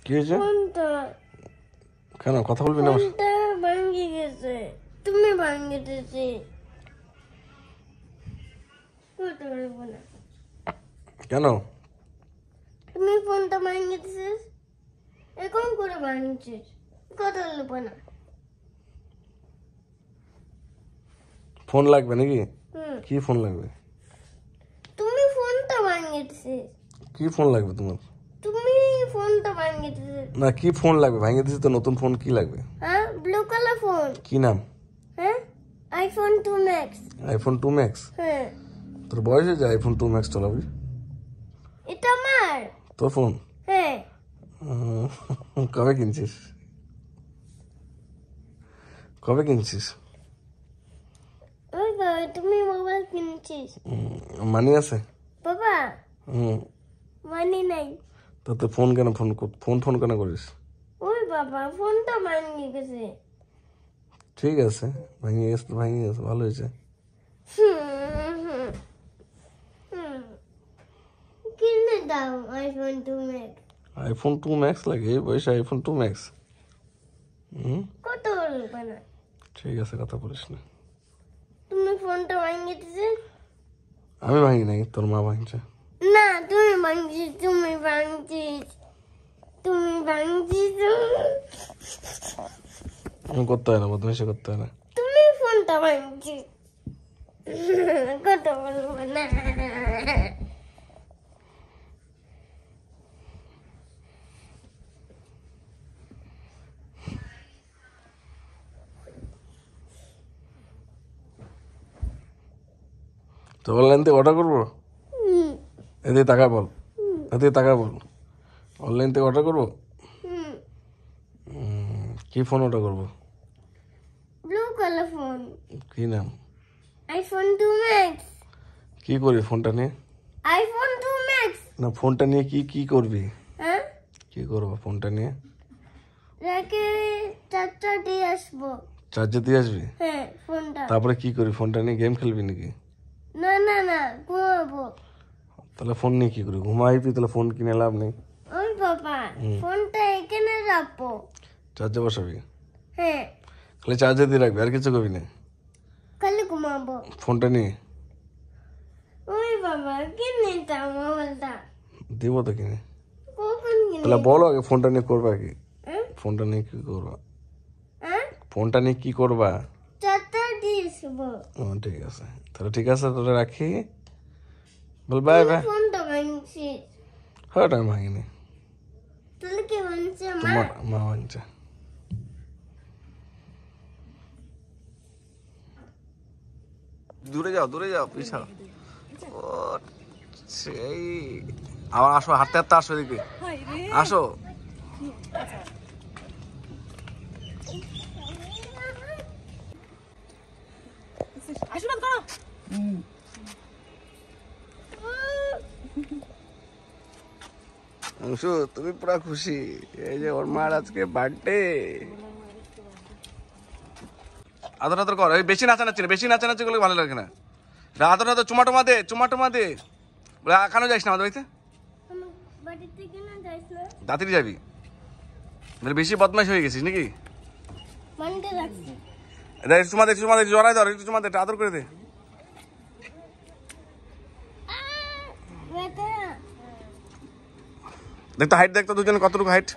কি হয়েছে? কেন কথা বলবি না? ভাঙে গেছে, তুমি ভাঙে দিয়েছি। কেন তুমি ফোনটা ভাঙে দিয়েছিস, এখন করে ভাঙছিস, কথা বলবো না। ফোন লাগবে নাকি? কি ফোন লাগবে? তুমি ফোনটা ভাঙে দিয়েছিস। কি ফোন লাগবে তোমার? তুমি ফোনটা ভাঙে দিয়েছিস। না, কি ফোন লাগবে? ভাঙে দিয়েছি তো, নতুন ফোন কি লাগবে? হ্যাঁ, ব্লু কালার ফোন। কি নাম? হ্যাঁ, আইফোন 2 ম্যাক্স। IPhone 2 max? হ্যাঁ। তোর বয়স হয়েছে আইফোন 2 ম্যাক্স চালাবি? এটা আমার। তোর ফোন? হ্যাঁ। কবে কিনছিস? কবে কিনছিস? ওই বাবা, তুমি মোবাইল কিনছিস? মানি আছে বাবা? হুম। মানি নাই। তো তুই ফোন কেন ফোন কেন করিস? ওই বাবা, ফোনটা ভাঙে গেছে। ঠিক আছে, ভাঙিয়ে গেছে তো ভাঙিয়ে গেছে, ভালো হয়েছে। কিনে দাও আইফোন 2 ম্যাক্স। আইফোন 2 ম্যাক্স লাগে? এই বয়সে আইফোন 2 ম্যাক্স? কত বলবো না। ঠিক আছে, কথা বলিস না। তুমি ফোনটা ভাঙিয়ে দিয়েছে। আমি ভাঙি নাই, তোর মা ভাঙছে। না, তুমি ভাঙছিস, তুমি ভাঙছিস, তুমি ভাঙছিস। করতে হয় না, বদমাইশি করতে হয় না। তুমি ফোনটা ভাঙছিস, কত বলবো না। তো অনলাইন থেকে অর্ডার করবো? এদিকে টাকা বল, এদিকে টাকা বল। অনলাইন থেকে অর্ডার করবো? কি ফোন অর্ডার করবো? Blue colour phone. কি নাম? IPhone 2 max. কি করবি ফোনটা নিয়ে? IPhone 2 max. না, ফোনটা নিয়ে কি করবি? হ্যাঁ, কি করবো ফোনটা নিয়ে? রেখে চারটা দিয়ে আসবো। চার্জে দিয়ে আসবি? হ্যাঁ, ফোনটা। তারপরে কি করবি? ফোনটা নিয়ে গেম খেলবি নাকি? না না না, ঘুমাবো। তাহলে ফোন নিয়ে কি করবি? ঘুমাইবি? তাহলে ফোন কিনে লাভ নেই। ওই বাবা, ফোনটা এখানে রাখবো। চার্জে বসাবি? হ্যাঁ। খালি চার্জে দিয়ে রাখবি, আর কিছু করবি না? খালি ঘুমাবো। ফোনটা নিয়ে ওই বাবা, কিনে দাও মোবাইলটা। দিব তো কিনে। কখন কিনে? তাহলে বলো আগে ফোনটা নিয়ে করবা কি? হ্যাঁ? ফোনটা নিয়ে কি করবা? হ্যাঁ? ফোনটা নিয়ে কি করবা? চারটা দিয়ে আসবো। ও ঠিক আছে, তাহলে ঠিক আছে, তোরা রাখি। বল বাই বাই। ফোনটা ভাঙছিস। হ্যাঁ, আমি ভাঙিনি, তাহলে কে ভাঙছে? মা? তোমার মা ভাঙছে। দূরে যাও, দূরে যাও, পিছাও। ও সেই আবার আসো, হাঁটতে হাঁটতে আসো, এদিকে আসো। অংশু, তুমি পুরা খুশি? এই যে ওর মার আজকে বার্থডে। আদর আদর কর, বেশি নাচানাচি না, বেশি নাচানাচি করলে ভালো লাগে না। আদর আদর, চুমা দে, চুমা দে। বলে এখনো যাইস না আমাদের বাড়িতে? বাড়িতে কিনা যাইস না? তাড়াতাড়ি যাবি, মানে বেশি বদমাইশ হয়ে গেছিস নাকি? মানতে রাখছি। চুমা দে, জড়াই ধর, একটু চুমা দে, আদর করে দে। দেখ তো হাইট, দেখ তো দুজনে কতটুকু হাইট।